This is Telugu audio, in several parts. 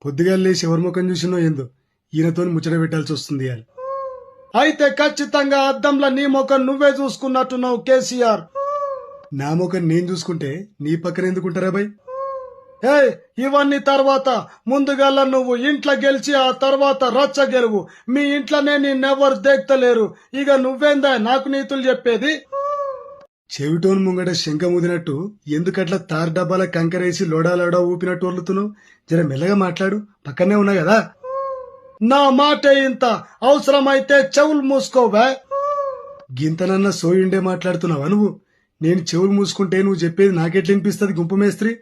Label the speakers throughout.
Speaker 1: పొద్దుగా లేచి ఎవరి ముఖం చూసినో ఏందో ఈయనతో ముచ్చట పెట్టాల్సి వస్తుంది అని.
Speaker 2: అయితే ఖచ్చితంగా అద్దంలో నీ ముఖం నువ్వే చూసుకున్నట్టున్నావు కేసీఆర్.
Speaker 1: నా ముఖం నేను చూసుకుంటే నీ పక్కన ఎందుకుంటారా బాయ్?
Speaker 2: ఇవన్నీ తర్వాత ముందుగల్లా నువ్వు ఇంట్లో గెలిచి ఆ తర్వాత రచ్చ గెలువు. మీ ఇంట్లోనే నిన్నెవరు దేక్తలేరు. ఇక నువ్వేందా నాకు నీతులు చెప్పేది?
Speaker 1: చెవిటోన్ ముంగట శంఖ ముదినట్టు ఎందుకట్లా తార్ డబ్బాల కంకరేసి లోడా ఊపినట్టు వదులుతున్నావు? జర మెల్లగా మాట్లాడు, పక్కనే ఉన్నా కదా.
Speaker 2: నా మాటే ఇంత, అవసరమైతే చెవులు మూసుకోవే.
Speaker 1: గింతనన్న సోయుండే మాట్లాడుతున్నావా నువ్వు? నేను చెవులు మూసుకుంటే నువ్వు చెప్పేది నాకెట్లా వినిపిస్తుంది గుంపు మేస్త్రి?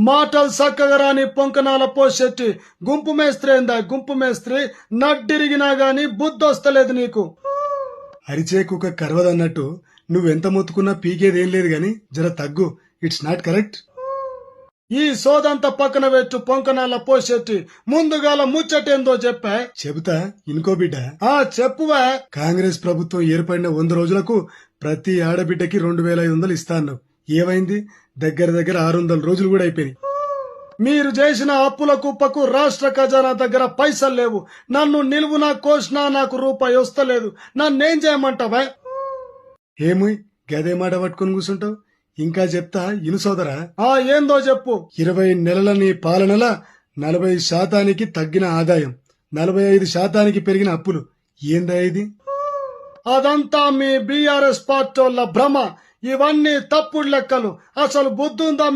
Speaker 2: మాటలు చక్కగా రాని పొంకనాల పోషెట్టి గుంపు మేస్త్రి ఏందా? గుంపు మేస్త్రి నడ్డిరిగినా గాని బుద్ధొస్తలేదు నీకు.
Speaker 1: అరిచే కుక్క కరవదన్నట్టు నువ్వెంత మొత్తుకున్నా పీకేదేం లేదు గాని జర తగ్గు. It's not correct.
Speaker 2: ఈ సోదంతా పక్కన పెట్టు పొంకనాల పోషెట్టి. ముందుగాల ముచ్చటేందో చెప్పా.
Speaker 1: చెబుతా ఇనుకో బిడ్డ.
Speaker 2: చెప్పువా.
Speaker 1: కాంగ్రెస్ ప్రభుత్వం ఏర్పడిన 100 రోజులకు ప్రతి ఆడబిడ్డకి 2500 ఇస్తా అన్నావు. ఏమైంది? దగ్గర 600 రోజులు కూడా అయిపోయినాయి.
Speaker 2: మీరు చేసిన అప్పుల కుప్పకు రాష్ట్ర ఖజానా దగ్గర పైసలు లేవు. నన్ను నిలువునా కోసినా నాకు రూపాయి వస్తలేదు. నన్నేం చేయమంటావా?
Speaker 1: ఏమి గదే మాట పట్టుకొని కూర్చుంటావు? ఇంకా చెప్తా ఇను సోదరా.
Speaker 2: ఏందో చెప్పు.
Speaker 1: 20 నెలల నీ పాలనల 40% తగ్గిన ఆదాయం, 45% పెరిగిన అప్పులు. ఏందా ఇది?
Speaker 2: అదంతా మీ బీఆర్ఎస్ పార్టీల భ్రమ. ఇవన్నీ తప్పుడు లెక్కలు. అసలు బుద్ధుందా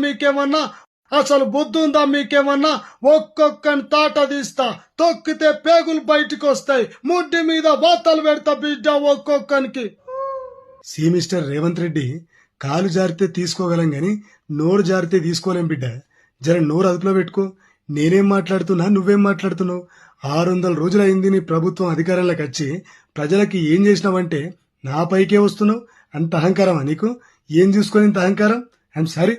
Speaker 2: మీకేమన్నా? ఒక్కొక్కని తాట తీస్తా, తొక్కితే పేగులు బయటికి వస్తాయి. ముడ్డి మీద వాతలు పెడతా బిడ్డ ఒక్కొక్కనికి.
Speaker 1: సి మిస్టర్ రేవంత్ రెడ్డి, కాలు జారితే తీసుకోగలం గాని నోరు జారితే తీసుకోలేం బిడ్డ. జర నోరు అదుపులో పెట్టుకో. నేనేం మాట్లాడుతున్నా, నువ్వేం మాట్లాడుతున్నావు? 600 రోజులైంది నీ ప్రభుత్వం అధికారంలోకి వచ్చి. ప్రజలకి ఏం చేసినావంటే నా పైకే వస్తున్నావు. అంత అహంకారమా నీకు? ఏం చూసుకొని ఇంత అహంకారం? I'm sorry.